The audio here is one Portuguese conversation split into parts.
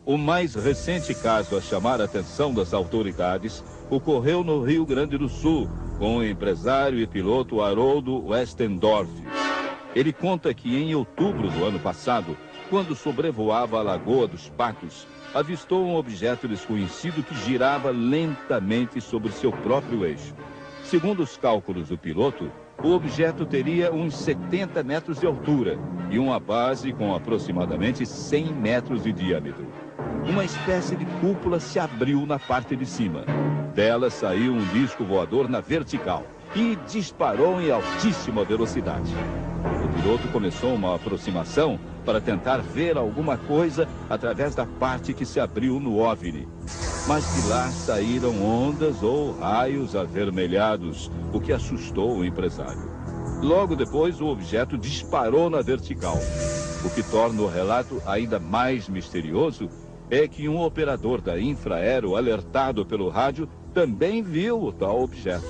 O mais recente caso a chamar a atenção das autoridades ocorreu no Rio Grande do Sul, com o empresário e piloto Haroldo Westendorf. Ele conta que em outubro do ano passado, quando sobrevoava a Lagoa dos Patos, avistou um objeto desconhecido que girava lentamente sobre seu próprio eixo. Segundo os cálculos do piloto, o objeto teria uns 70 metros de altura e uma base com aproximadamente 100 metros de diâmetro. Uma espécie de cúpula se abriu na parte de cima. Dela saiu um disco voador na vertical e disparou em altíssima velocidade. O piloto começou uma aproximação para tentar ver alguma coisa através da parte que se abriu no OVNI. Mas de lá saíram ondas ou raios avermelhados, o que assustou o empresário. Logo depois, o objeto disparou na vertical. O que torna o relato ainda mais misterioso é que um operador da Infraero, alertado pelo rádio, também viu o tal objeto.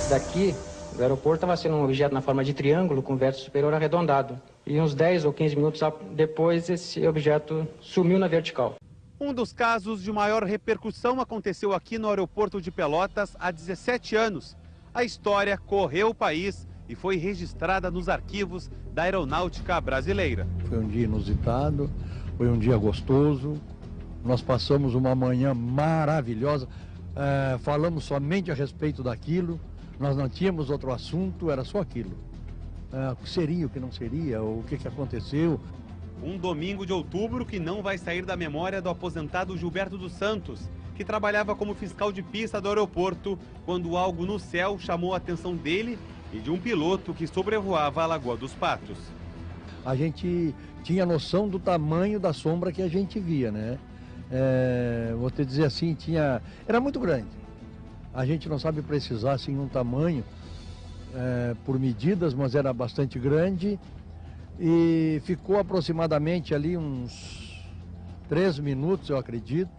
Daqui, o aeroporto estava sendo um objeto na forma de triângulo com vértice superior arredondado. E uns 10 ou 15 minutos depois, esse objeto sumiu na vertical. Um dos casos de maior repercussão aconteceu aqui no aeroporto de Pelotas há 17 anos. A história correu o país e foi registrada nos arquivos da Aeronáutica Brasileira. Foi um dia inusitado, foi um dia gostoso. Nós passamos uma manhã maravilhosa, falamos somente a respeito daquilo. Nós não tínhamos outro assunto, era só aquilo. O que seria, o que não seria, o que aconteceu. Um domingo de outubro que não vai sair da memória do aposentado Gilberto dos Santos, que trabalhava como fiscal de pista do aeroporto, quando algo no céu chamou a atenção dele e de um piloto que sobrevoava a Lagoa dos Patos. A gente tinha noção do tamanho da sombra que a gente via, né? Vou te dizer assim, era muito grande. A gente não sabe precisar assim um tamanho por medidas, mas era bastante grande. E ficou aproximadamente ali uns 3 minutos, eu acredito.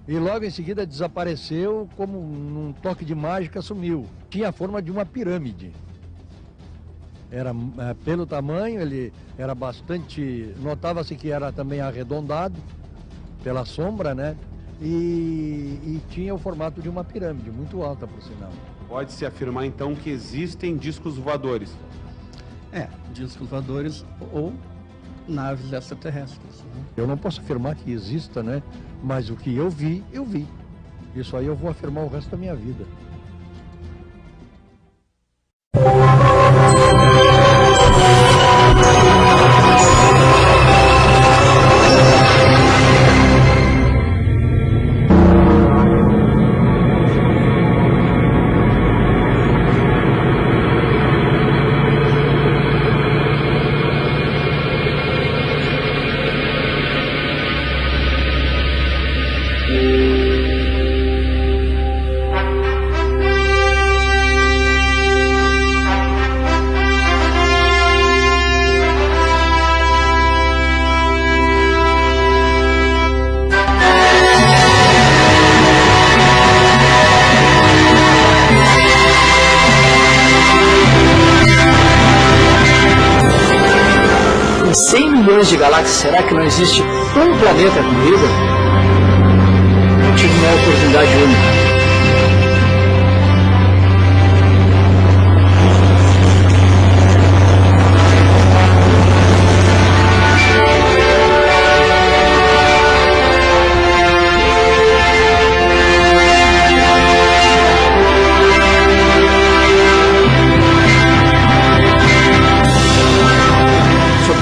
E logo em seguida desapareceu, como num toque de mágica, sumiu. Tinha a forma de uma pirâmide. Era, pelo tamanho, ele era bastante... Notava-se que era também arredondado, pela sombra, né? E tinha o formato de uma pirâmide, muito alta, por sinal. Pode-se afirmar, então, que existem discos voadores? Discos voadores ou naves extraterrestres. Né? Eu não posso afirmar que exista, né? Mas o que eu vi, eu vi. Isso aí eu vou afirmar o resto da minha vida. Em 100 milhões de galáxias, será que não existe um planeta com vida? Eu tive uma oportunidade única.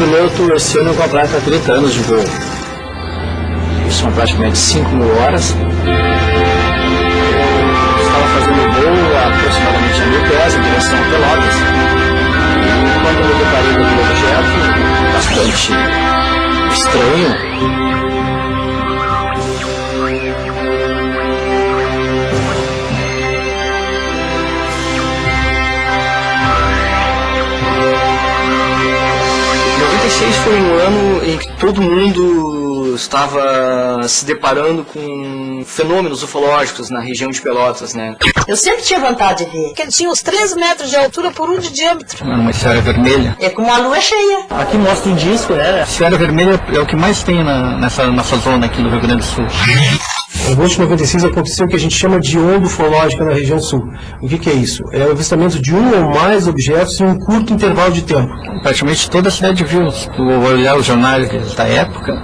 Piloto, esse ano completa 30 anos de voo. São praticamente 5.000 horas. Estava fazendo voo a aproximadamente 1.000 pés em direção a Pelotas. Quando eu me deparei com aquele objeto, bastante estranho. Foi um ano em que todo mundo estava se deparando com fenômenos ufológicos na região de Pelotas, né? Eu sempre tinha vontade de ver, porque ele tinha uns 13 metros de altura por 1 de diâmetro. Uma esfera vermelha. É como a lua cheia. Aqui mostra um disco, né? A esfera vermelha é o que mais tem nessa zona aqui do Rio Grande do Sul. Em agosto de 96 aconteceu o que a gente chama de onda ufológica na região sul. O que é isso? É o avistamento de um ou mais objetos em um curto intervalo de tempo. Praticamente toda a cidade viu. Se tu olhar os jornais da época,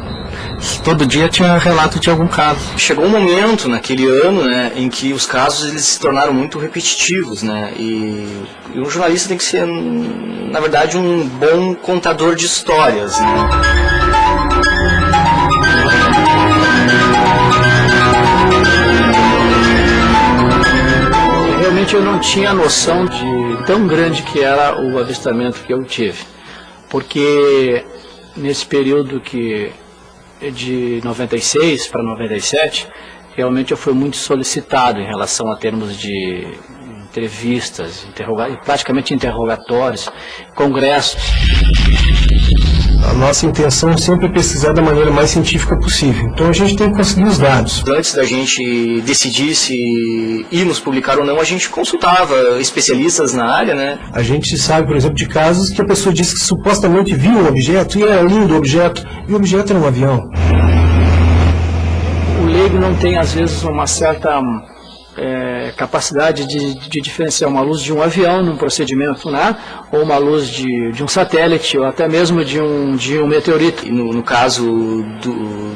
todo dia tinha relato de algum caso. Chegou um momento naquele ano, né, em que os casos eles se tornaram muito repetitivos, né, e um jornalista tem que ser, na verdade, um bom contador de histórias, né. Realmente eu não tinha noção de tão grande que era o avistamento que eu tive, porque nesse período de 96 para 97, realmente eu fui muito solicitado em relação a termos de entrevistas, praticamente interrogatórios, congressos. A nossa intenção é sempre pesquisar da maneira mais científica possível. Então a gente tem que conseguir os dados. Antes da gente decidir se íamos publicar ou não, a gente consultava especialistas na área, né? A gente sabe, por exemplo, de casos que a pessoa disse que supostamente viu um objeto e era lindo o objeto, e o objeto era um avião. O leigo não tem, às vezes, uma certa capacidade de diferenciar uma luz de um avião num procedimento, né? Ou uma luz de um satélite, ou até mesmo de um meteorito. E no caso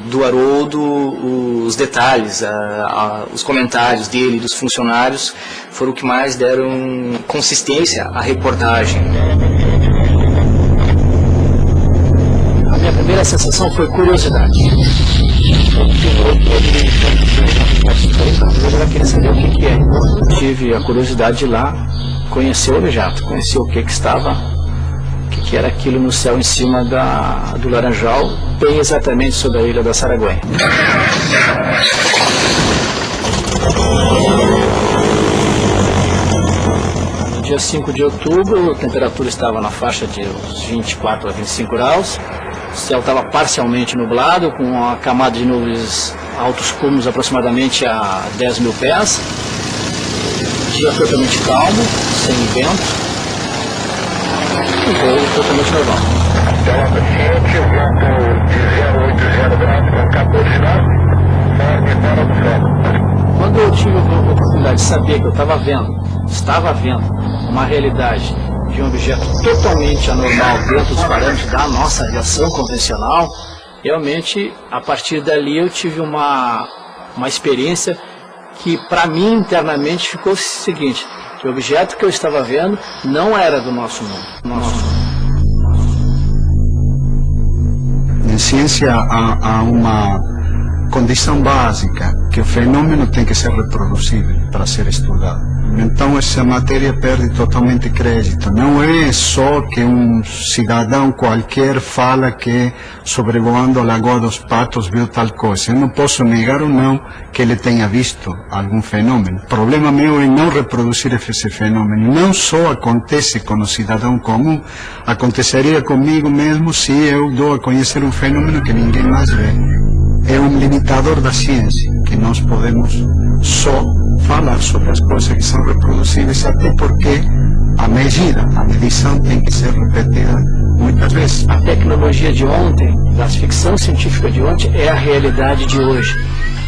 do Haroldo, os detalhes, os comentários dele, dos funcionários, foram o que mais deram consistência à reportagem. A minha primeira sensação foi curiosidade. Eu queria saber o que é. Tive a curiosidade de ir lá conhecer o objeto, conhecer o que era aquilo no céu em cima do Laranjal, bem exatamente sobre a ilha da Saraguaia. No dia 5 de outubro, a temperatura estava na faixa de uns 24 a 25 graus. O céu estava parcialmente nublado, com uma camada de nuvens altos cúmulos aproximadamente a 10 mil pés. Dia totalmente calmo, sem vento. E voo totalmente normal. Quando eu tive a oportunidade de saber que eu estava vendo uma realidade de um objeto totalmente anormal dentro dos parâmetros da nossa aviação convencional, realmente, a partir dali eu tive uma experiência que, para mim, internamente, ficou o seguinte, que o objeto que eu estava vendo não era do nosso mundo. Em ciência há uma condição básica, que o fenômeno tem que ser reproduzível para ser estudado. Então essa matéria perde totalmente crédito. Não é só que um cidadão qualquer fala que sobrevoando a Lagoa dos Patos viu tal coisa. Eu não posso negar ou não que ele tenha visto algum fenômeno. O problema meu é não reproduzir esse fenômeno. Não só acontece com o cidadão comum, aconteceria comigo mesmo se eu dou a conhecer um fenômeno que ninguém mais vê. É um limitador da ciência, que nós podemos só falar sobre as coisas que são reproduzíveis, até porque a medição tem que ser repetida muitas vezes. A tecnologia de ontem, da ficção científica de ontem, é a realidade de hoje.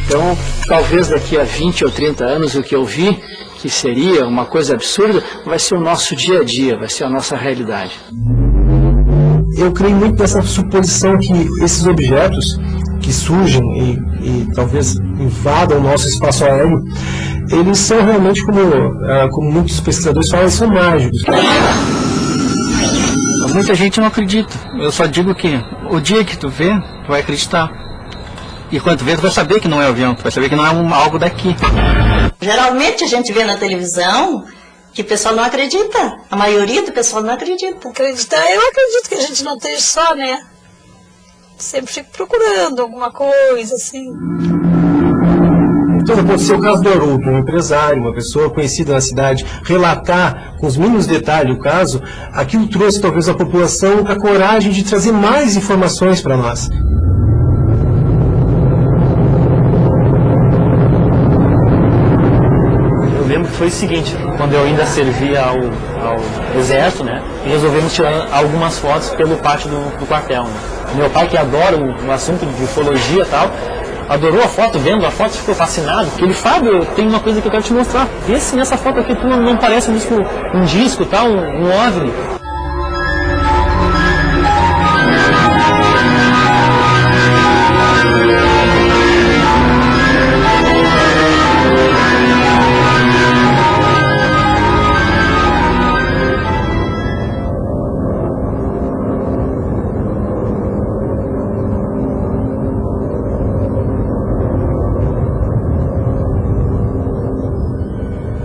Então, talvez daqui a 20 ou 30 anos, o que eu vi, que seria uma coisa absurda, vai ser o nosso dia a dia, vai ser a nossa realidade. Eu creio muito nessa suposição que esses objetos que surgem e talvez invadam o nosso espaço aéreo, eles são realmente, como muitos pesquisadores falam, eles são mágicos. Muita gente não acredita. Eu só digo que o dia que tu vê, tu vai acreditar. E quando tu vê, tu vai saber que não é avião, tu vai saber que não é algo daqui. Geralmente a gente vê na televisão que o pessoal não acredita. A maioria do pessoal não acredita. Acreditar, eu acredito que a gente não esteja só, né? Sempre fico procurando alguma coisa, assim. Então, pode ser o caso do Haroldo, um empresário, uma pessoa conhecida na cidade, relatar com os mínimos detalhes o caso, aquilo trouxe talvez à população a coragem de trazer mais informações para nós. foi o seguinte, quando eu ainda servia ao exército, né, resolvemos tirar algumas fotos pelo pátio do quartel, né. Meu pai, que adora o assunto de ufologia e tal, adorou a foto, vendo a foto, ficou fascinado. Ele, Fábio, tem uma coisa que eu quero te mostrar. Vê se nessa foto aqui tu não parece um disco, tal, um OVNI.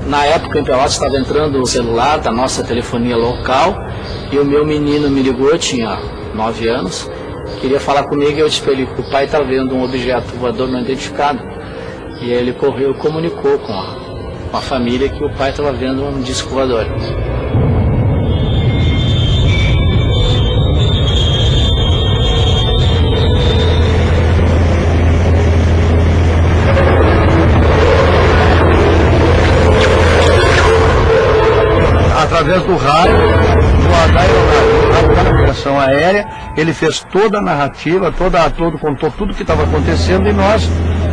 Na época, em Pelotas, estava entrando o celular da nossa telefonia local e o meu menino me ligou, eu tinha 9 anos, queria falar comigo e eu disse para ele que o pai está vendo um objeto voador não identificado. E ele correu e comunicou com a família que o pai estava vendo um disco voador. Através do rádio, da aeronave, da navegação aérea, ele fez toda a narrativa, contou tudo o que estava acontecendo e nós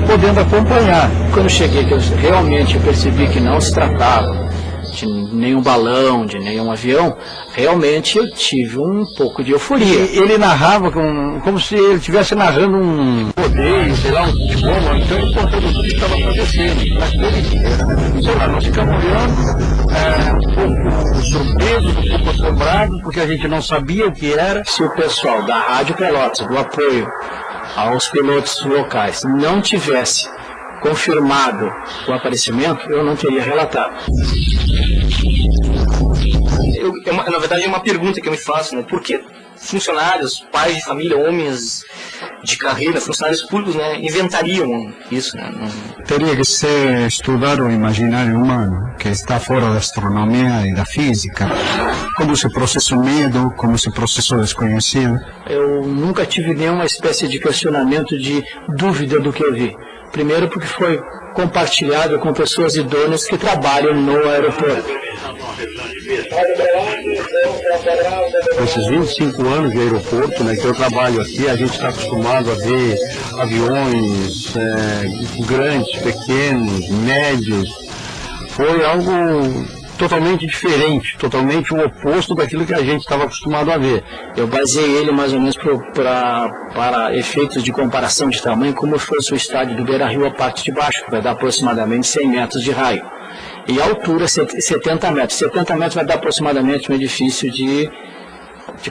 podendo acompanhar. Quando cheguei, que eu realmente percebi que não se tratava de nenhum balão, de nenhum avião, realmente eu tive um pouco de euforia. Ele narrava como se ele estivesse narrando um rodeio, sei lá, um futebol, então ele contou tudo o que estava acontecendo. Naquele dia, sei lá, nós ficamos olhando, um pouco surpresos, um pouco assombrados, porque a gente não sabia o que era. Se o pessoal da Rádio Pelotas, do apoio aos pilotos locais, não tivesse confirmado o aparecimento, eu não teria relatado. Na verdade é uma pergunta que eu me faço, né? Por que funcionários, pais de família, homens de carreira, funcionários públicos, né, inventariam isso, né? Teria que ser estudar o imaginário humano, que está fora da astronomia e da física. Como se processa o medo, como se processa o desconhecido. Eu nunca tive nenhuma espécie de questionamento, de dúvida do que eu vi. Primeiro porque foi compartilhado com pessoas idôneas que trabalham no aeroporto. Esses 25 anos de aeroporto, né, que eu trabalho aqui, a gente está acostumado a ver aviões grandes, pequenos, médios. Foi algo totalmente diferente, totalmente o oposto daquilo que a gente estava acostumado a ver. Eu baseei ele mais ou menos para efeitos de comparação de tamanho, como fosse o estádio do Beira-Rio, a parte de baixo, que vai dar aproximadamente 100 metros de raio. E a altura, 70 metros. 70 metros vai dar aproximadamente um edifício de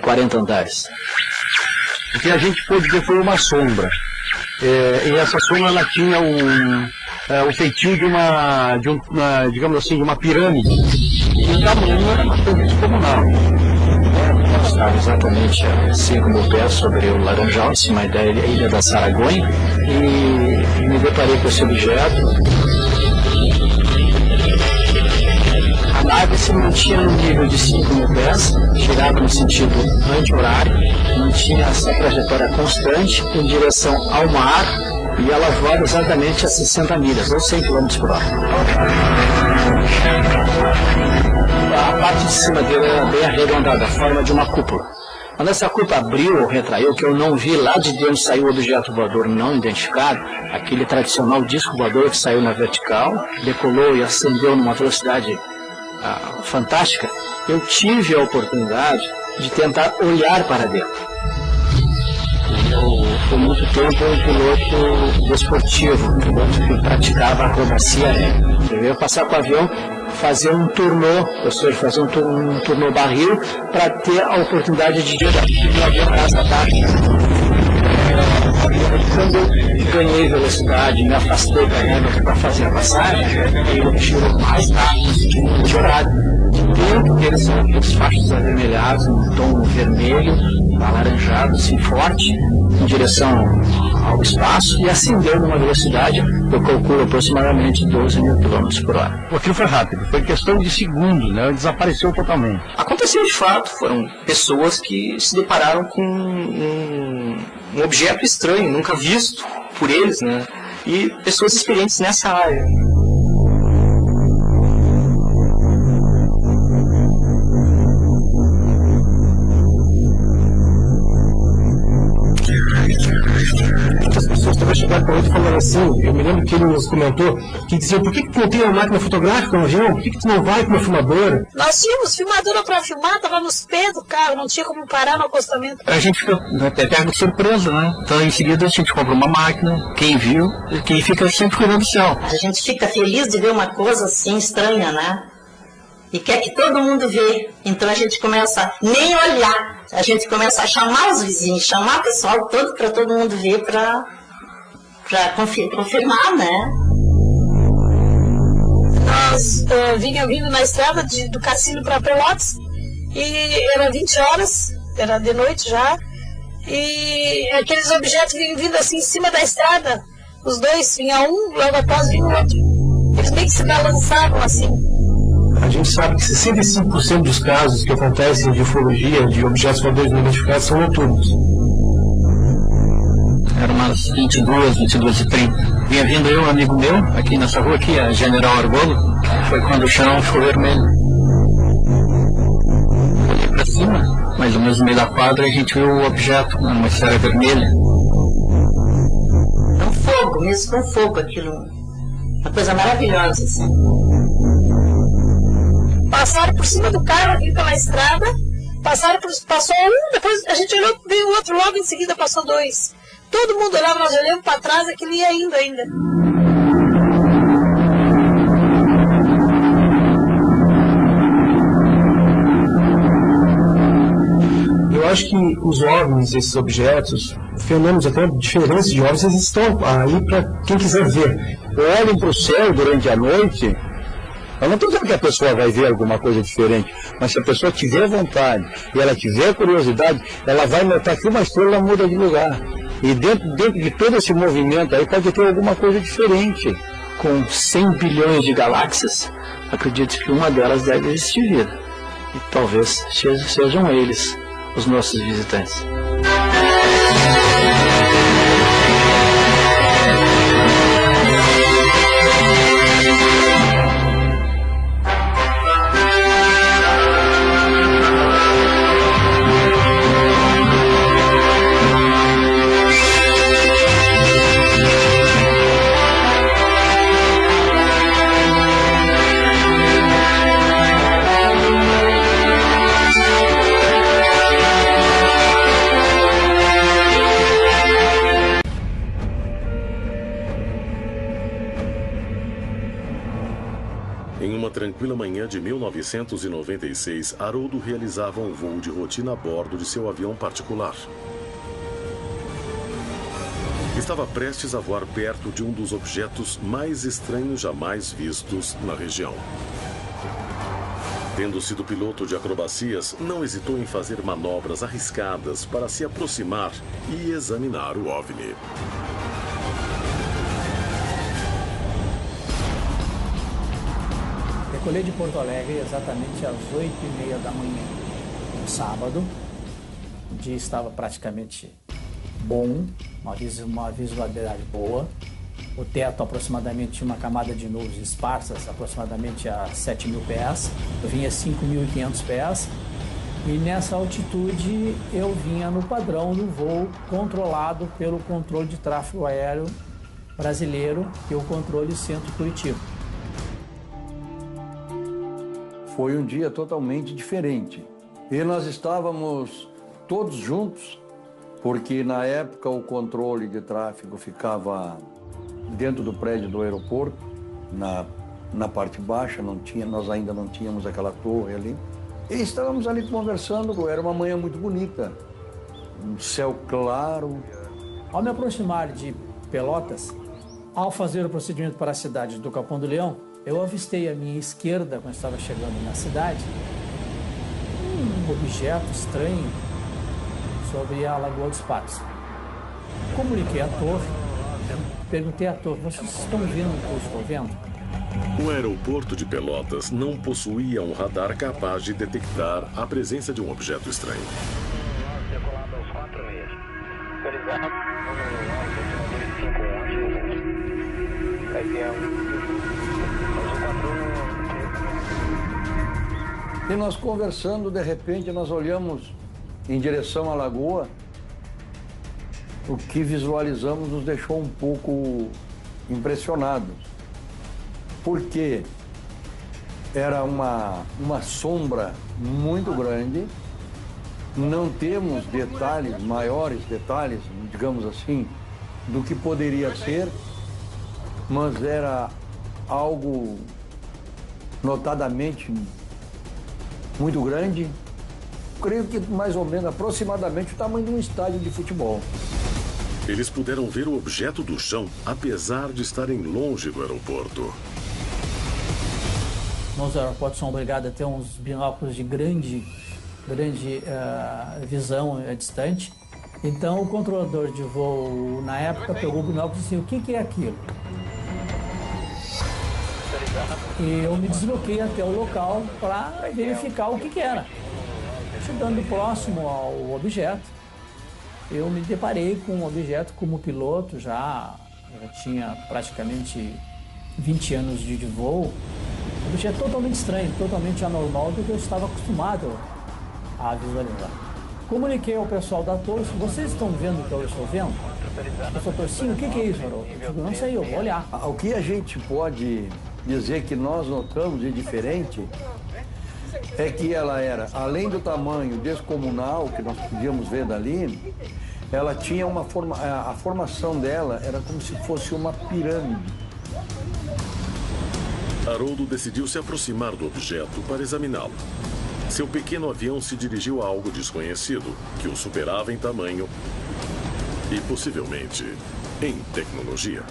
40 andares. O que a gente pôde ver foi uma sombra. E essa sombra, ela tinha o feitio digamos assim, de uma pirâmide. E o tamanho era bastante descomunal. Eu estava exatamente a 5 mil pés sobre o Laranjal, em cima da ilha da Saragonha, e me deparei com esse objeto. A nave se mantinha no nível de 5 mil pés, girava no sentido anti-horário, mantinha essa trajetória constante em direção ao mar, e ela voava exatamente a 60 milhas, ou 100 km por hora. A parte de cima dele era bem arredondada, a forma de uma cúpula. Quando essa cúpula abriu ou retraiu, que eu não vi, lá de dentro saiu o objeto voador não identificado, aquele tradicional disco voador que saiu na vertical, decolou e ascendeu numa velocidade fantástica. Eu tive a oportunidade de tentar olhar para dentro. Eu fui muito tempo um piloto desportivo, um piloto que praticava acrobacia aérea. Eu ia passar com o avião, fazer um turnô, ou seja, fazer um turnô barril, para ter a oportunidade de olhar o avião nessa tarde. Quando eu ganhei velocidade, me afastei da régua para fazer a passagem, ele girou mais rápido de horário. Dentro deles são aqueles fachos avermelhados, um tom vermelho, alaranjado, assim, forte, em direção ao espaço, e acendeu numa velocidade, eu calculo aproximadamente 12 mil km por hora. Aquilo foi rápido, foi questão de segundos, né? Desapareceu totalmente. Aconteceu de fato, foram pessoas que se depararam com um objeto estranho, nunca visto por eles, né? E pessoas experientes nessa área. era assim, eu me lembro que ele nos comentou, que dizia, por que não tem uma máquina fotográfica no avião? Por que tu não vai com uma filmadora? Nós tínhamos filmadora para filmar, estava nos pés do carro, não tinha como parar no acostamento. A gente fica até pega de surpresa, né? Então em seguida a gente compra uma máquina, quem viu, quem fica sempre cuidando do céu. A gente fica feliz de ver uma coisa assim estranha, né? E quer que todo mundo vê. Então a gente começa nem olhar, a gente começa a chamar os vizinhos, chamar o pessoal todo para todo mundo ver, para confirmar, né? Nós vinha vindo na estrada do Cassino para Pelotas e era 20 horas, era de noite já, e aqueles objetos vinham vindo assim em cima da estrada, os dois, vinha um, logo após vinha o outro. Eles meio que se balançavam assim. A gente sabe que 65% dos casos que acontecem de ufologia, de objetos voadores não identificados, são noturnos. Era umas 22h30. Vinha vindo eu, um amigo meu, aqui nessa rua, aqui, a General Argolo. Foi quando o chão ficou vermelho. Olhei pra cima, mais ou menos no meio da quadra, e a gente viu o objeto, uma esfera vermelha. É um fogo, mesmo com fogo aquilo. Uma coisa maravilhosa, assim. Passaram por cima do carro aqui pela estrada, passou um, depois a gente olhou, veio o outro, logo em seguida passou dois. Todo mundo olhava, nós olhamos para trás, aquilo ia indo ainda. Eu acho que os OVNIs, esses objetos, fenômenos até diferentes de OVNIs, eles estão aí para quem quiser ver. Olhem para o céu durante a noite. Eu não estou dizendo que a pessoa vai ver alguma coisa diferente, mas se a pessoa tiver vontade e ela tiver curiosidade, ela vai notar que uma estrela muda de lugar. E dentro de todo esse movimento aí pode ter alguma coisa diferente. Com 100 bilhões de galáxias, acredito que uma delas deve existir vida. E talvez sejam eles os nossos visitantes. Em uma tranquila manhã de 1996, Haroldo realizava um voo de rotina a bordo de seu avião particular. Estava prestes a voar perto de um dos objetos mais estranhos jamais vistos na região. Tendo sido piloto de acrobacias, não hesitou em fazer manobras arriscadas para se aproximar e examinar o OVNI. Decolei de Porto Alegre exatamente às 8h30 da manhã, no sábado. O dia estava praticamente bom, uma visibilidade boa. O teto aproximadamente tinha uma camada de nuvens esparsas, aproximadamente a 7.000 pés. Eu vinha a 5.500 pés. E nessa altitude eu vinha no padrão do voo controlado pelo controle de tráfego aéreo brasileiro, que é o controle Centro Curitiba. Foi um dia totalmente diferente. E nós estávamos todos juntos, porque na época o controle de tráfego ficava dentro do prédio do aeroporto, na parte baixa, nós ainda não tínhamos aquela torre ali. E estávamos ali conversando, era uma manhã muito bonita, um céu claro. Ao me aproximar de Pelotas, ao fazer o procedimento para a cidade do Capão do Leão, eu avistei à minha esquerda, quando estava chegando na cidade, um objeto estranho sobre a Lagoa dos Patos. Comuniquei à torre, perguntei à torre, vocês estão vendo o que eu estou vendo? O aeroporto de Pelotas não possuía um radar capaz de detectar a presença de um objeto estranho. E nós conversando, de repente nós olhamos em direção à lagoa o que visualizamos nos deixou um pouco impressionados. Porque era uma sombra muito grande, não temos detalhes, maiores detalhes, digamos assim, do que poderia ser, mas era algo notadamente muito grande. Creio que mais ou menos, aproximadamente, o tamanho de um estádio de futebol. Eles puderam ver o objeto do chão, apesar de estarem longe do aeroporto. Nos aeroportos são obrigados a ter uns binóculos de grande visão distante. Então o controlador de voo, na época, pegou o binóculo e disse: o que é aquilo? E eu me desloquei até o local para verificar o que era. Chegando próximo ao objeto, eu me deparei com um objeto como piloto, já tinha praticamente 20 anos de voo. Um objeto totalmente estranho, totalmente anormal do que eu estava acostumado a visualizar. Comuniquei ao pessoal da Torres: vocês estão vendo o que eu estou vendo? O pessoal: sim, o que é isso, Haroldo? Eu digo: não sei, eu vou olhar. O que a gente pode dizer que nós notamos de diferente é que ela era, além do tamanho descomunal que nós podíamos ver dali, ela tinha uma forma, a formação dela era como se fosse uma pirâmide. Haroldo decidiu se aproximar do objeto para examiná-lo. Seu pequeno avião se dirigiu a algo desconhecido, que o superava em tamanho e, possivelmente, em tecnologia.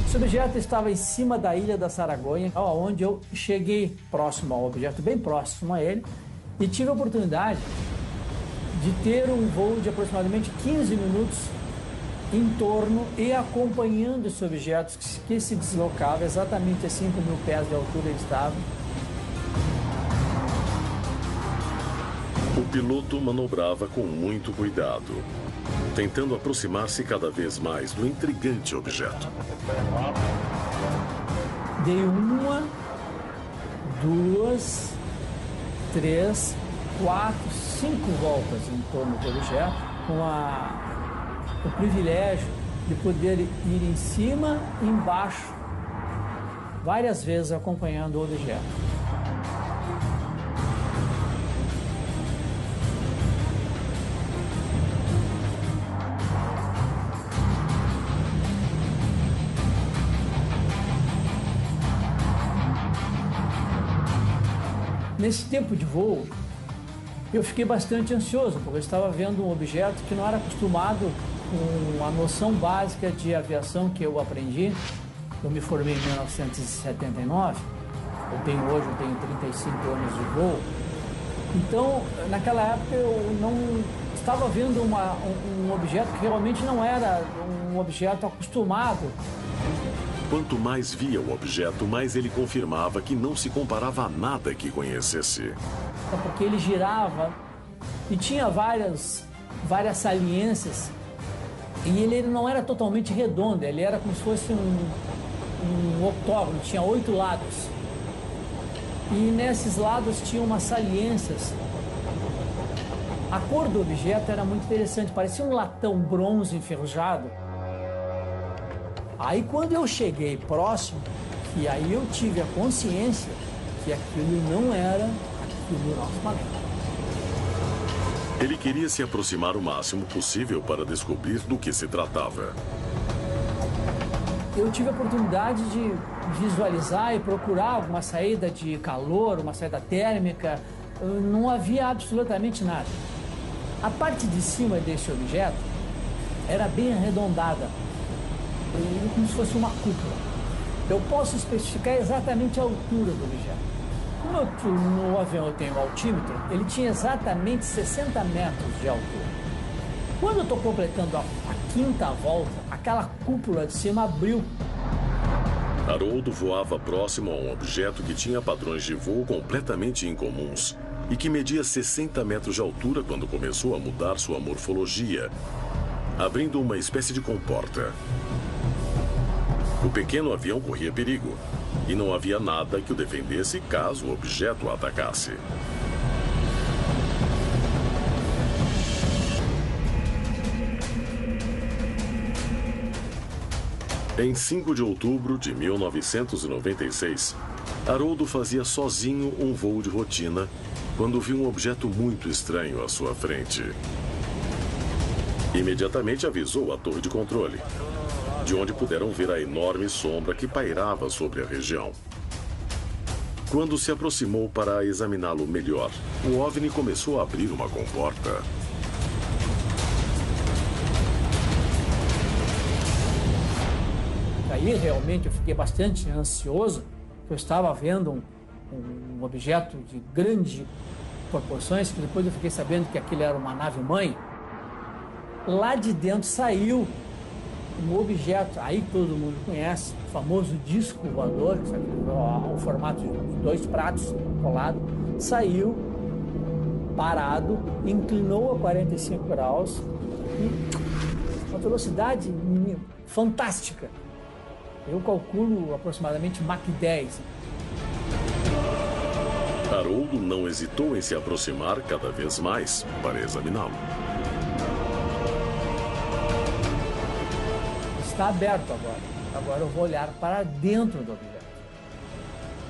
Esse objeto estava em cima da ilha da Saragonha, onde eu cheguei próximo ao objeto, bem próximo a ele, e tive a oportunidade de ter um voo de aproximadamente 15 minutos em torno e acompanhando esse objeto que se deslocava exatamente a 5 mil pés de altura ele estava. O piloto manobrava com muito cuidado, tentando aproximar-se cada vez mais do intrigante objeto. Dei 1, 2, 3, 4, 5 voltas em torno do objeto, com o privilégio de poder ir em cima e embaixo, várias vezes acompanhando o objeto. Nesse tempo de voo, eu fiquei bastante ansioso, porque eu estava vendo um objeto que não era acostumado com a noção básica de aviação que eu aprendi. Eu me formei em 1979, eu tenho 35 anos de voo. Então, naquela época, eu não estava vendo um objeto que realmente não era um objeto acostumado. Quanto mais via o objeto, mais ele confirmava que não se comparava a nada que conhecesse. Porque ele girava e tinha várias saliências, e ele não era totalmente redondo, ele era como se fosse um octógono, tinha 8 lados. E nesses lados tinha umas saliências. A cor do objeto era muito interessante, parecia um latão bronze enferrujado. Aí quando eu cheguei próximo, e aí eu tive a consciência que aquilo não era aquilo nosso planeta. Ele queria se aproximar o máximo possível para descobrir do que se tratava. Eu tive a oportunidade de visualizar e procurar alguma saída de calor, uma saída térmica. Não havia absolutamente nada. A parte de cima desse objeto era bem arredondada, como se fosse uma cúpula. Eu posso especificar exatamente a altura do objeto. Como no avião eu tenho um altímetro, ele tinha exatamente 60 metros de altura. Quando eu estou completando a 5ª volta, aquela cúpula de cima abriu. Haroldo voava próximo a um objeto que tinha padrões de voo completamente incomuns e que media 60 metros de altura quando começou a mudar sua morfologia, abrindo uma espécie de comporta. O pequeno avião corria perigo e não havia nada que o defendesse caso o objeto o atacasse. Em 5 de outubro de 1996, Haroldo fazia sozinho um voo de rotina quando viu um objeto muito estranho à sua frente. Imediatamente avisou a torre de controle, de onde puderam ver a enorme sombra que pairava sobre a região. Quando se aproximou para examiná-lo melhor, o OVNI começou a abrir uma comporta. Aí realmente eu fiquei bastante ansioso, porque eu estava vendo um objeto de grande proporções, que depois eu fiquei sabendo que aquilo era uma nave-mãe. Lá de dentro saiu um objeto, aí todo mundo conhece, o famoso disco voador, o formato de 2 pratos colados, saiu parado, inclinou a 45 graus e uma velocidade fantástica. Eu calculo aproximadamente Mach 10. Haroldo não hesitou em se aproximar cada vez mais para examiná-lo. Está aberto agora. Agora eu vou olhar para dentro do objeto.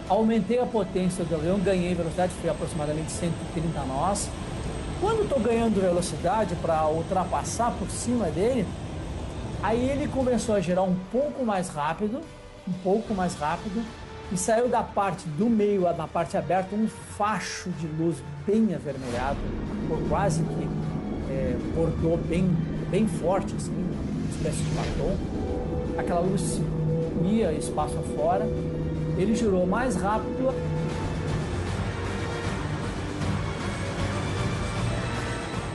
Aumentei a potência do avião, ganhei velocidade, foi aproximadamente 130 nós. Quando estou ganhando velocidade para ultrapassar por cima dele, aí ele começou a girar um pouco mais rápido, e saiu da parte do meio, na parte aberta, um facho de luz bem avermelhado, quase que bordou bem forte, assim, uma espécie de batom. Aquela luz ia espaço afora, ele girou mais rápido.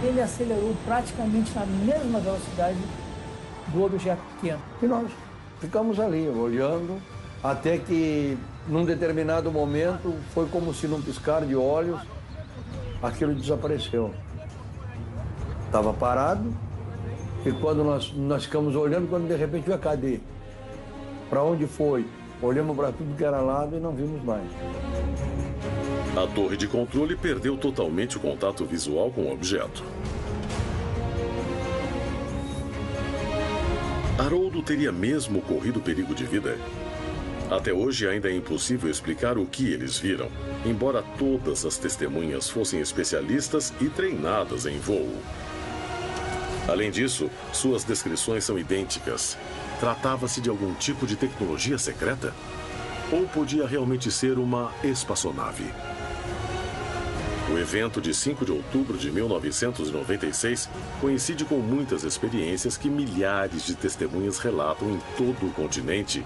Ele acelerou praticamente na mesma velocidade do objeto pequeno. E nós ficamos ali, olhando, até que, num determinado momento, foi como se num piscar de olhos, aquilo desapareceu. Estava parado, e quando nós ficamos olhando, quando de repente veio, cadê? Para onde foi? Olhamos para tudo que era lado e não vimos mais. A torre de controle perdeu totalmente o contato visual com o objeto. Haroldo teria mesmo corrido perigo de vida? Até hoje ainda é impossível explicar o que eles viram, embora todas as testemunhas fossem especialistas e treinadas em voo. Além disso, suas descrições são idênticas. Tratava-se de algum tipo de tecnologia secreta? Ou podia realmente ser uma espaçonave? O evento de 5 de outubro de 1996 coincide com muitas experiências que milhares de testemunhas relatam em todo o continente.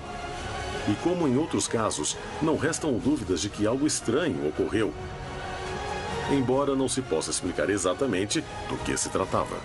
E como em outros casos, não restam dúvidas de que algo estranho ocorreu, embora não se possa explicar exatamente do que se tratava.